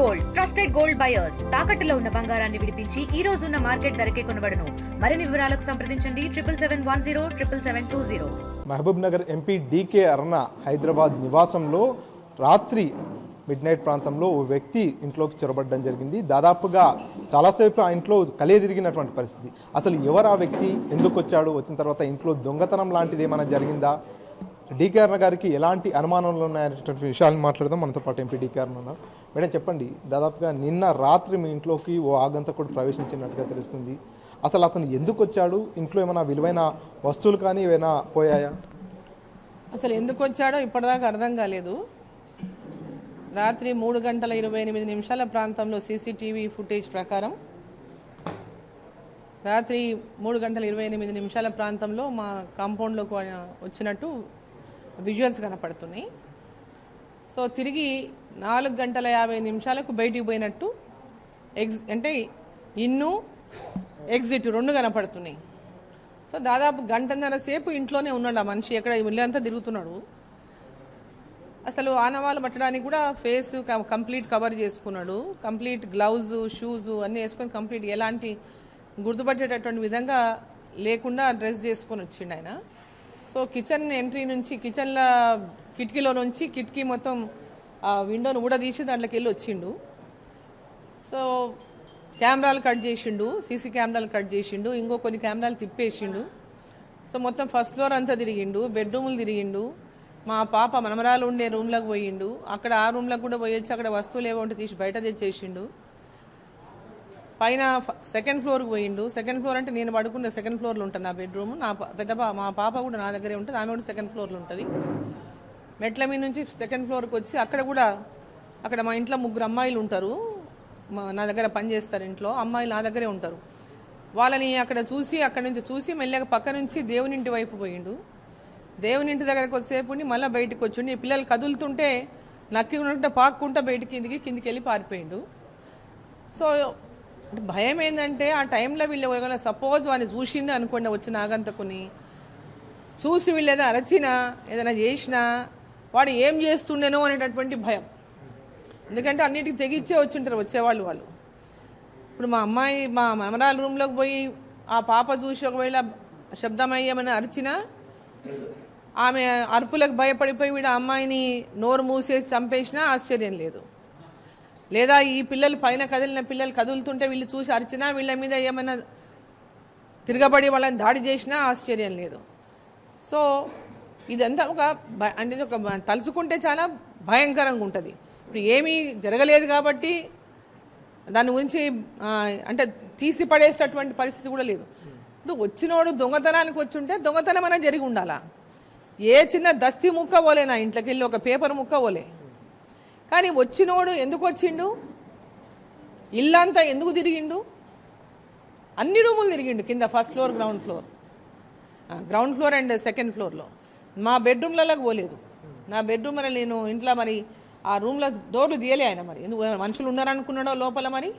Gold trusted gold buyers తాకట్టులో ఉన్న బంగారాన్ని విడిపించి ఈ రోజు ఉన్న మార్కెట్ ధరకే కొనబడును. మరిన్ని వివరాలకు సంప్రదించండి 7710777020. మహబూబ్ నగర్ ఎంపీ డీకే అరుణ హైదరాబాద్ నివాసంలో రాత్రి మిడ్ నైట్ ప్రాంతంలో ఓ వ్యక్తి ఇంట్లోకి చొరబడడం జరిగింది. దాదాపుగా చాలాసేపు ఆ ఇంట్లో కలియదిరిగినటువంటి పరిస్థితి. అసలు ఎవరు ఆ వ్యక్తి, ఎందుకు వచ్చాడు, వచ్చిన తర్వాత ఇంట్లో దొంగతనం లాంటిది ఏమైనా జరిగిందా, డీకే అరుణ గారికి ఎలాంటి అనుమానాలు ఉన్నాయనేటువంటి విషయాలను మాట్లాడదాం. మనతో పాటు ఎంపీ డీకే అరుణ ఉన్నారు. మేడం చెప్పండి, దాదాపుగా నిన్న రాత్రి మీ ఇంట్లోకి ఓ ఆగంతకుడు ప్రవేశించినట్టుగా తెలుస్తుంది. అసలు అతను ఎందుకు వచ్చాడు, ఇంట్లో ఏమైనా విలువైన వస్తువులు కానీ ఏమైనా పోయాయా? అసలు ఎందుకు వచ్చాడో ఇప్పటిదాకా అర్థం కాలేదు. రాత్రి 3:28 ప్రాంతంలో సీసీటీవీ ఫుటేజ్ ప్రకారం రాత్రి 3:28 ప్రాంతంలో మా కాంపౌండ్లోకి వచ్చినట్టు విజువల్స్ కనపడుతున్నాయి. సో తిరిగి 4:50 బయటికి పోయినట్టు అంటే ఇన్ను ఎగ్జిట్ రెండు కనపడుతున్నాయి. సో దాదాపు గంటన్నర సేపు ఇంట్లోనే ఉన్నాడు ఆ మనిషి, ఎక్కడ ఇల్లంతా తిరుగుతున్నాడు. అసలు ఆనవాళ్ళు పట్టడానికి కూడా ఫేస్ కంప్లీట్ కవర్ చేసుకున్నాడు. కంప్లీట్ గ్లౌజ్, షూస్ అన్నీ వేసుకొని కంప్లీట్ ఎలాంటి గుర్తుపట్టేటటువంటి విధంగా లేకుండా డ్రెస్ చేసుకొని వచ్చిండు ఆయన. సో కిచెన్ ఎంట్రీ నుంచి, కిచెన్లో కిటికీలో నుంచి కిటికీ మొత్తం ఆ విండోను ఊడదీసి దాంట్లోకి వెళ్ళి వచ్చిండు. సో కెమెరాలు కట్ చేసిండు, సీసీ కెమెరాలు కట్ చేసిండు, ఇంకో కొన్ని కెమెరాలు తిప్పేసిండు. సో మొత్తం ఫస్ట్ ఫ్లోర్ అంతా తిరిగిండు, బెడ్రూములు తిరిగిండు. మా పాప మనమరాలు ఉండే రూమ్లోకి పోయిండు. అక్కడ ఆ రూమ్లోకి కూడా పోయొచ్చి అక్కడ వస్తువులు ఏవో ఉంటే తీసి బయట తెచ్చేసిండు. పైన సెకండ్ ఫ్లోర్కి పోయిండు. సెకండ్ ఫ్లోర్ అంటే నేను పడుకునే సెకండ్ ఫ్లోర్లో ఉంటుంది నా బెడ్రూమ్. మా పాప కూడా నా దగ్గరే ఉంటుంది, ఆమె కూడా సెకండ్ ఫ్లోర్లో ఉంటుంది. మెట్ల మీద నుంచి సెకండ్ ఫ్లోర్కి వచ్చి అక్కడ మా ఇంట్లో 3 అమ్మాయిలు ఉంటారు, నా దగ్గర పనిచేస్తారు. ఇంట్లో అమ్మాయిలు నా దగ్గరే ఉంటారు. వాళ్ళని అక్కడి నుంచి చూసి మెల్లగా పక్క నుంచి దేవునింటి వైపు పోయిండు. దేవునింటి దగ్గరకు వచ్చేసేపు ఉండి మళ్ళీ బయటకు వచ్చిండి. పిల్లలు కదులుతుంటే నక్కి ఉన్నట్టు పాక్కుంటా కిందికి వెళ్ళి పారిపోయిండు. సో భయం ఏంటంటే ఆ టైంలో వీళ్ళు సపోజ్ వాడిని చూసిండు అనుకోండి, వచ్చిన ఆగంతకుని చూసి వీళ్ళు ఏదైనా అరచినా ఏదైనా చేసినా వాడు ఏం చేస్తుండేనో అనేటటువంటి భయం. ఎందుకంటే అన్నిటికీ తెగిచ్చే వచ్చింటారు వచ్చేవాళ్ళు వాళ్ళు. ఇప్పుడు మా మనమరాల రూమ్లోకి పోయి ఆ పాప చూసి ఒకవేళ శబ్దమయ్యేమని అరిచినా ఆమె అరుపులకు భయపడిపోయి వీడు అమ్మాయిని నోరు మూసేసి చంపేసినా ఆశ్చర్యం లేదు. లేదా ఈ పిల్లలు పైన కదిలిన పిల్లలు కదులుతుంటే వీళ్ళు చూసి అరిచినా వీళ్ళ మీద ఏమైనా తిరగబడి వాళ్ళని దాడి చేసినా ఆశ్చర్యం లేదు. సో ఇదంతా తలుచుకుంటే చాలా భయంకరంగా ఉంటుంది. ఇప్పుడు ఏమీ జరగలేదు కాబట్టి దాని గురించి అంటే తీసి పడేసేటటువంటి పరిస్థితి కూడా లేదు. ఇప్పుడు వచ్చినోడు దొంగతనానికి వచ్చుంటే దొంగతనం అనేది జరిగి ఉండాలా. ఏ చిన్న దస్తీ ముక్క పోలే, నా ఇంట్లోకి వెళ్ళి ఒక పేపర్ ముక్క పోలే. కానీ వచ్చినోడు ఎందుకు వచ్చిండు, ఇల్లంతా ఎందుకు తిరిగిండు, అన్ని రూములు తిరిగిండు. కింద first floor, ground floor and second ఫ్లోర్లో. మా బెడ్రూమ్లలోకి పోలేదు. నా బెడ్రూమ్ మరి నేను ఇంట్లో మరి ఆ రూమ్లో డోర్లు తీయలే ఆయన. మరి ఎందుకు మనుషులు ఉన్నారనుకున్నాడో లోపల, మరి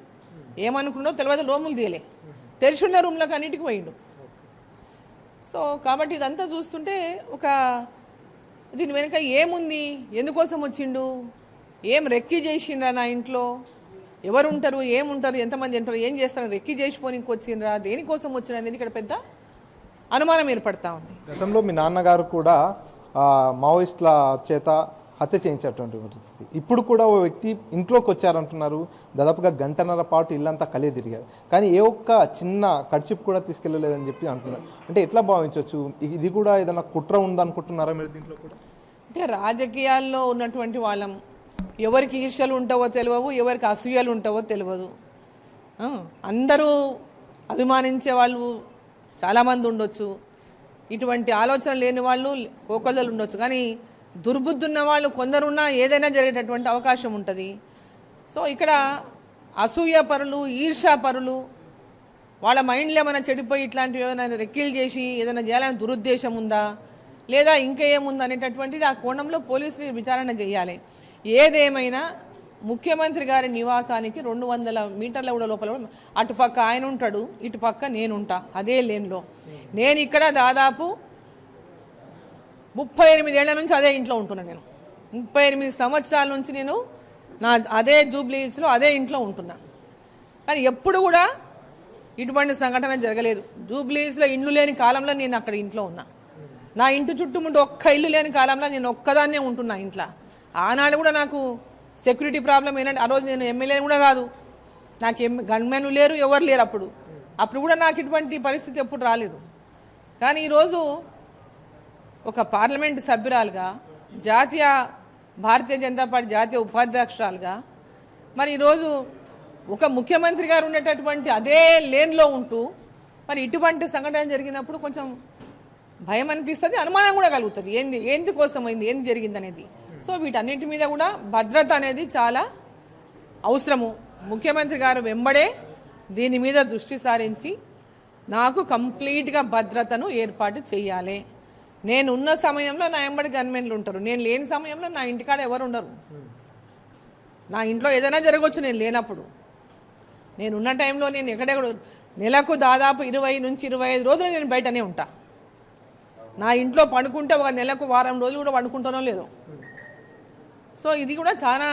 ఏమనుకున్నాడో తెలియదు, రూములు తీయలే, తెరిచున్న రూమ్లోకి అన్నిటికి పోయిండు. సో కాబట్టి ఇదంతా చూస్తుంటే దీని వెనుక ఏముంది, ఎందుకోసం వచ్చిండు, ఏం రెక్కి చేసిండ్రా, నా ఇంట్లో ఎవరుంటారు, ఏముంటారు, ఎంతమంది ఉంటారు, ఏం చేస్తారు, రెక్కి చేసిపోనికి వచ్చిండ్రా, దేనికోసం వచ్చిండ్రా అనేది ఇక్కడ పెద్ద అనుమానం ఏర్పడతా ఉంది. గతంలో మీ నాన్నగారు కూడా మావోయిస్టుల చేత హత్య చేయించేటువంటి పరిస్థితి. ఇప్పుడు కూడా ఓ వ్యక్తి ఇంట్లోకి వచ్చారంటున్నారు. దాదాపుగా గంటన్నర పాటు ఇల్లంతా కలియ తిరిగారు, కానీ ఏ ఒక్క చిన్న కర్చిప్ కూడా తీసుకెళ్ళలేదని చెప్పి అంటున్నారు. అంటే ఎట్లా భావించవచ్చు, ఇది కూడా ఏదైనా కుట్ర ఉందనుకుంటున్నారా మీరు దీంట్లో కూడా? అంటే రాజకీయాల్లో ఉన్నటువంటి వాళ్ళం ఎవరికి ఈర్ష్యలు ఉంటావో తెలియవు, ఎవరికి అసూయలు ఉంటావో తెలియదు. అందరూ అభిమానించే వాళ్ళు చాలామంది ఉండొచ్చు, ఇటువంటి ఆలోచన లేని వాళ్ళు కోకొల్లలు ఉండొచ్చు. కానీ దుర్బుద్ధి ఉన్న వాళ్ళు కొందరున్నా ఏదైనా జరిగేటటువంటి అవకాశం ఉంటుంది. సో ఇక్కడ అసూయ పరులు, ఈర్ష్యా పరులు, వాళ్ళ మైండ్లో ఏమైనా చెడిపోయి ఇట్లాంటివి ఏమైనా రెక్కీలు చేసి ఏదైనా చేయాలని దురుద్దేశం ఉందా, లేదా ఇంకా ఏముందా అనేటటువంటిది ఆ కోణంలో పోలీసులు విచారణ చేయాలి. ఏదేమైనా ముఖ్యమంత్రి గారి నివాసానికి 200 మీటర్ల కూడా లోపల అటుపక్క ఆయన ఉంటాడు, ఇటుపక్క నేనుంటా అదే లేన్లో. నేను ఇక్కడ దాదాపు 38 ఏళ్ల నుంచి అదే ఇంట్లో ఉంటున్నాను. నేను 38 సంవత్సరాల నుంచి నేను అదే జూబ్లీహిల్స్లో అదే ఇంట్లో ఉంటున్నా. కానీ ఎప్పుడు కూడా ఇటువంటి సంఘటన జరగలేదు. జూబ్లీహిల్స్లో ఇండ్లు లేని కాలంలో నేను అక్కడ ఇంట్లో ఉన్నా. నా ఇంటి చుట్టుముందు ఒక్క ఇల్లు లేని కాలంలో నేను ఒక్కదాన్నే ఉంటున్నా ఇంట్లో. ఆనాడు కూడా నాకు సెక్యూరిటీ ప్రాబ్లం ఏంటంటే ఆ రోజు నేను ఎమ్మెల్యే కూడా కాదు, నాకు గన్మెన్ లేరు, ఎవరు లేరు. అప్పుడు కూడా నాకు ఇటువంటి పరిస్థితి ఎప్పుడు రాలేదు. కానీ ఈరోజు ఒక పార్లమెంటు సభ్యురాలుగా, భారతీయ జనతా పార్టీ జాతీయ ఉపాధ్యక్షురాలుగా, మరి ఈరోజు ఒక ముఖ్యమంత్రి గారు ఉండేటటువంటి అదే లేన్లో ఉంటూ మరి ఇటువంటి సంఘటన జరిగినప్పుడు కొంచెం భయం అనిపిస్తుంది, అనుమానం కూడా కలుగుతుంది. ఎందుకోసం అయింది, ఏంది జరిగింది అనేది. సో వీటన్నిటి మీద కూడా భద్రత అనేది చాలా అవసరము. ముఖ్యమంత్రి గారు వెంబడే దీని మీద దృష్టి సారించి నాకు కంప్లీట్గా భద్రతను ఏర్పాటు చేయాలి. నేను ఉన్న సమయంలో నా వెంబడి గన్మెన్లు ఉంటారు, నేను లేని సమయంలో నా ఇంటికాడ ఎవరు ఉండరు. నా ఇంట్లో ఏదైనా జరగవచ్చు నేను లేనప్పుడు. నేనున్న టైంలో నేను ఎక్కడెక్కడ నెలకు దాదాపు 20 నుంచి 25 రోజులు నేను బయటనే ఉంటా. నా ఇంట్లో పండుకుంటే ఒక నెలకు వారం రోజులు కూడా పండుకుంటానో లేదో. సో ఇది కూడా చాలా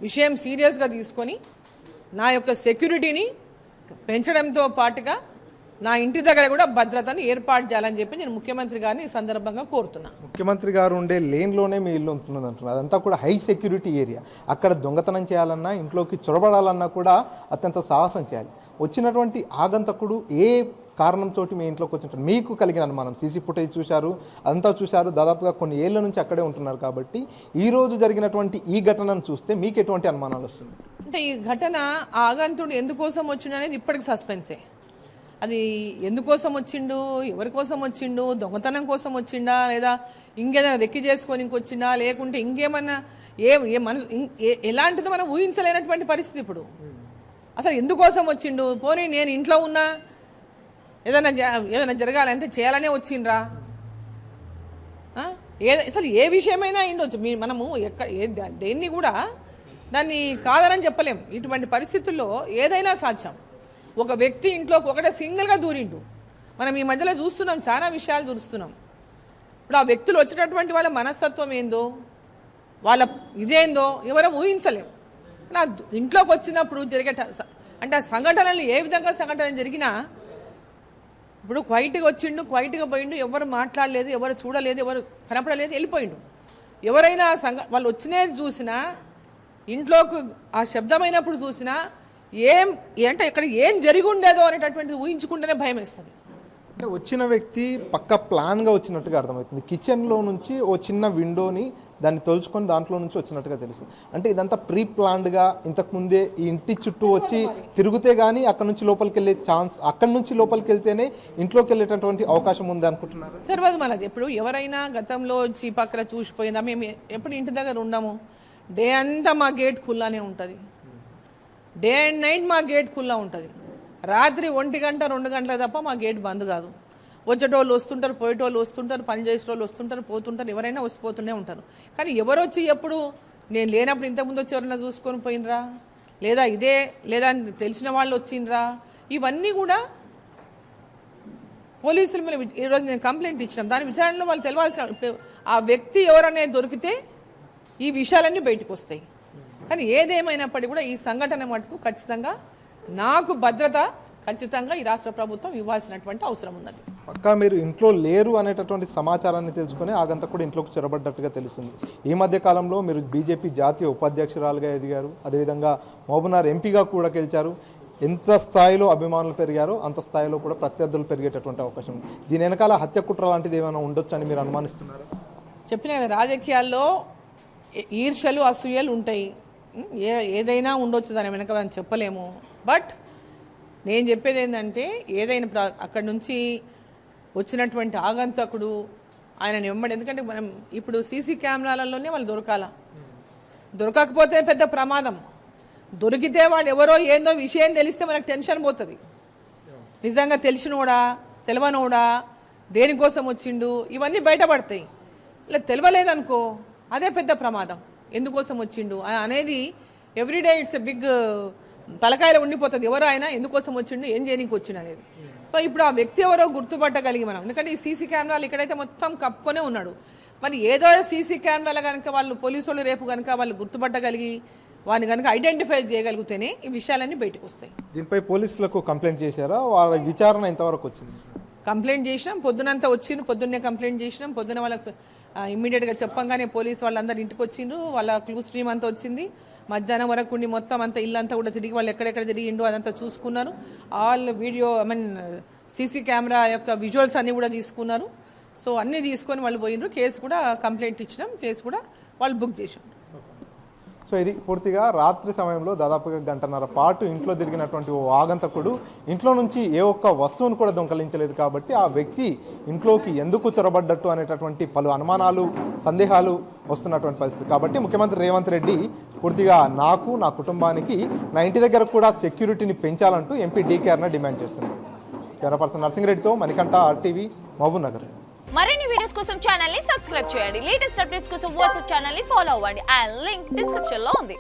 విషయం సీరియస్గా తీసుకొని నా యొక్క సెక్యూరిటీని పెంచడంతో పాటుగా నా ఇంటి దగ్గర కూడా భద్రతను ఏర్పాటు చేయాలని చెప్పి నేను ముఖ్యమంత్రి గారిని ఈ సందర్భంగా కోరుతున్నా. ముఖ్యమంత్రి గారు ఉండే లేన్లోనే మీ ఇల్లు ఉంటున్నది అంటున్నారు. అదంతా కూడా హై సెక్యూరిటీ ఏరియా. అక్కడ దొంగతనం చేయాలన్నా, ఇంట్లోకి చొరబడాలన్నా కూడా అత్యంత సాహసం చేయాలి. వచ్చినటువంటి ఆగంతకుడు ఏ కారణంతో మీ ఇంట్లోకి వచ్చినట్టు మీకు కలిగిన అనుమానం? సీసీ ఫుటేజ్ చూశారు, అదంతా చూశారు, దాదాపుగా కొన్ని ఏళ్ల నుంచి అక్కడే ఉంటున్నారు కాబట్టి ఈ రోజు జరిగినటువంటి ఈ ఘటనను చూస్తే మీకు ఎటువంటి అనుమానాలు వస్తుంది? అంటే ఈ ఘటన ఆగంతుడు ఎందుకోసం వచ్చిండు అనేది ఇప్పటికి సస్పెన్సే. అది ఎందుకోసం వచ్చిండు, ఎవరి కోసం వచ్చిండు, దొంగతనం కోసం వచ్చిండా, లేదా ఇంకేదైనా రెక్కి చేసుకొని ఇంకొచ్చిండా, లేకుంటే ఇంకేమన్నా ఎలాంటిదో మనం ఊహించలేనటువంటి పరిస్థితి ఇప్పుడు. అసలు ఎందుకోసం వచ్చిండు? పోనీ నేను ఇంట్లో ఉన్నా ఏదైనా జరగాలంటే చేయాలనే వచ్చిండ్రా? అసలు ఏ విషయమైనా అయిండొచ్చు. మనము దేన్ని కూడా దాన్ని కాదనని చెప్పలేం. ఇటువంటి పరిస్థితుల్లో ఏదైనా సాధ్యం. ఒక వ్యక్తి ఇంట్లోకి ఒకటే సింగిల్గా దూరిండు. మనం ఈ మధ్యలో చూస్తున్నాం, చాలా విషయాలు చూస్తున్నాం. ఇప్పుడు ఆ వ్యక్తులు వచ్చేటటువంటి వాళ్ళ మనస్తత్వం ఏందో, వాళ్ళ ఇదేందో ఎవరో ఊహించలేం. నా ఇంట్లోకి వచ్చినప్పుడు జరిగే అంటే ఆ సంఘటనలు ఏ విధంగా సంఘటన జరిగినా, ఇప్పుడు క్వైట్గా వచ్చిండు, క్వైట్గా పోయిండు, ఎవరు మాట్లాడలేదు, ఎవరు చూడలేదు, ఎవరు కనపడలేదు, వెళ్ళిపోయిండు. ఎవరైనా వాళ్ళు వచ్చినేది చూసినా, ఇంట్లోకి ఆ శబ్దమైనప్పుడు చూసినా అంటే ఇక్కడ ఏం జరిగి ఉండేదో అనేటటువంటిది ఊహించుకుంటేనే భయం వేస్తుంది. అంటే వచ్చిన వ్యక్తి పక్క ప్లాన్గా వచ్చినట్టుగా అర్థమవుతుంది. కిచెన్లో నుంచి ఓ చిన్న విండోని దాన్ని తోల్చుకొని దాంట్లో నుంచి వచ్చినట్టుగా తెలుస్తుంది. అంటే ఇదంతా ప్రీ ప్లాన్డ్గా ఇంతకుముందే ఈ ఇంటి చుట్టూ వచ్చి తిరిగితే కానీ అక్కడ నుంచి లోపలికి వెళ్ళే ఛాన్స్, అక్కడ నుంచి లోపలికి వెళ్తేనే ఇంట్లోకి వెళ్ళేటటువంటి అవకాశం ఉంది అనుకుంటున్నారు. తర్వాత మనది ఎప్పుడు ఎవరైనా గతంలో వచ్చి పక్కన చూసిపోయినా, మేము ఎప్పుడు ఇంటి దగ్గర ఉండము. డే అంతా మా గేట్ ఖుల్లానే ఉంటుంది. డే అండ్ నైట్ మా గేట్ ఖుల్లా ఉంటుంది. రాత్రి 1 గంట 2 గంటల తప్ప మా గేట్ బంద్ కాదు. వచ్చేటోళ్ళు వస్తుంటారు, పోయేటోళ్ళు వస్తుంటారు, పని చేసేటోళ్ళు వస్తుంటారు, పోతుంటారు, ఎవరైనా వస్తుపోతూనే ఉంటారు. కానీ ఎవరు వచ్చి ఎప్పుడు నేను లేనప్పుడు ఇంతకుముందు వచ్చి ఎవరైనా చూసుకొని పోయినరా, లేదా తెలిసిన వాళ్ళు వచ్చిండ్రా, ఇవన్నీ కూడా పోలీసుల మీద ఈరోజు నేను కంప్లైంట్ ఇచ్చినాం. దాని విచారణలో వాళ్ళు తెలవాల్సిన, ఆ వ్యక్తి ఎవరనేది దొరికితే ఈ విషయాలన్నీ బయటకు వస్తాయి. కానీ ఏదేమైనప్పటికీ కూడా ఈ సంఘటన మటుకు ఖచ్చితంగా నాకు భద్రత ఖచ్చితంగా ఈ రాష్ట్ర ప్రభుత్వం ఇవ్వాల్సినటువంటి అవసరం ఉన్నది. పక్కా మీరు ఇంట్లో లేరు అనేటటువంటి సమాచారాన్ని తెలుసుకుని ఆగంతకుడు ఇంట్లోకి చొరబడ్డట్టుగా తెలుస్తుంది. ఈ మధ్య కాలంలో మీరు బీజేపీ జాతీయ ఉపాధ్యక్షురాలుగా ఎదిగారు, అదేవిధంగా మహబూబ్నగర్ ఎంపీగా కూడా గెలిచారు. ఎంత స్థాయిలో అభిమానులు పెరిగారో అంత స్థాయిలో కూడా ప్రత్యర్థులు పెరిగేటటువంటి అవకాశం ఉంది. దీని వెనకాల హత్య కుట్ర లాంటిది ఏమైనా ఉండొచ్చు అని మీరు అనుమానిస్తున్నారు? చెప్పిన రాజకీయాల్లో ఈర్ష్యలు, అసూయలు ఉంటాయి. ఏదైనా ఉండొచ్చు, దాని వెనక మనం చెప్పలేము. బట్ నేను చెప్పేది ఏంటంటే, ఏదైనా అక్కడి నుంచి వచ్చినటువంటి ఆగంతకుడు ఆయన వెంబడి, ఎందుకంటే మనం ఇప్పుడు సీసీ కెమెరాలలోనే వాళ్ళు దొరకకపోతే పెద్ద ప్రమాదం. దొరికితే వాడు ఎవరో ఏందో విషయం తెలిస్తే మనకు టెన్షన్ పోతుంది. నిజంగా తెలిసినోడా తెలవనోడా దేనికోసం వచ్చిండు ఇవన్నీ బయటపడతాయి. ఇలా తెలవలేదనుకో అదే పెద్ద ప్రమాదం. ఎందుకోసం వచ్చిండు అనేది ఎవ్రీడే ఇట్స్ ఎ బిగ్ తలకాయలో ఉండిపోతుంది. ఎవరు ఆయన ఎందుకోసం వచ్చిండు, ఏం చేయడానికి వచ్చిండు అనేది. సో ఇప్పుడు ఆ వ్యక్తి ఎవరో గుర్తుపట్టగలిగి మనం, ఎందుకంటే ఈ సీసీ కెమెరాలు ఇక్కడైతే మొత్తం కప్పుకొనే ఉన్నాడు. మరి ఏదో సీసీ కెమెరాల కనుక వాళ్ళు పోలీసు వాళ్ళు రేపు కనుక వాళ్ళు గుర్తుపట్టగలిగి వారిని కనుక ఐడెంటిఫై చేయగలిగితేనే ఈ విషయాలన్నీ బయటకు వస్తాయి. దీనిపై పోలీసులకు కంప్లైంట్ చేశారా? వారి విచారణ ఎంతవరకు వచ్చింది? కంప్లైంట్ చేసినాం, పొద్దునంతా వచ్చిండ్రు, పొద్దున్నే కంప్లైంట్ చేసినాం. పొద్దున వాళ్ళకి ఇమ్మీడియట్గా చెప్పంగానే పోలీసు వాళ్ళందరూ ఇంటికి వచ్చిండ్రు. వాళ్ళ క్లూ స్ట్రీమ్ అంతా వచ్చింది. మధ్యాహ్నం వరకు ఉండి మొత్తం అంతా ఇల్లంతా కూడా తిరిగి వాళ్ళు ఎక్కడెక్కడ తిరిగిండో అదంతా చూసుకున్నారు. ఆల్ వీడియో సీసీ కెమెరా యొక్క విజువల్స్ అన్నీ కూడా తీసుకున్నారు. సో అన్నీ తీసుకొని వాళ్ళు పోయినరు. కేసు కూడా కంప్లైంట్ ఇచ్చినాం, కేసు కూడా వాళ్ళు బుక్ చేసారు. సో ఇది పూర్తిగా రాత్రి సమయంలో దాదాపుగా గంటన్నర పాటు ఇంట్లో తిరిగినటువంటి ఓ ఆగంతకుడు ఇంట్లో నుంచి ఏ ఒక్క వస్తువును కూడా దొంగలించలేదు. కాబట్టి ఆ వ్యక్తి ఇంట్లోకి ఎందుకు చొరబడ్డట్టు అనేటటువంటి పలు అనుమానాలు, సందేహాలు వస్తున్నటువంటి పరిస్థితి. కాబట్టి ముఖ్యమంత్రి రేవంత్ రెడ్డి పూర్తిగా నాకు, నా కుటుంబానికి, నా ఇంటి దగ్గర కూడా సెక్యూరిటీని పెంచాలంటూ ఎంపీ డీకే అరుణ డిమాండ్ చేస్తున్నారు. కెమెరా పర్సన్ నర్సింగ్ రెడ్డితో మణికంఠ, RTV, మహబూబ్ నగర్. మరిన్ని వీడియోస్ కోసం ఛానల్ ని సబ్స్క్రైబ్ చేయండి. లేటెస్ట్ అప్డేట్స్ కోసం వాట్సాప్ ఛానల్ ని ఫాలో అవ్వండి. ఆ లింక్ డిస్క్రిప్షన్ లో ఉంది.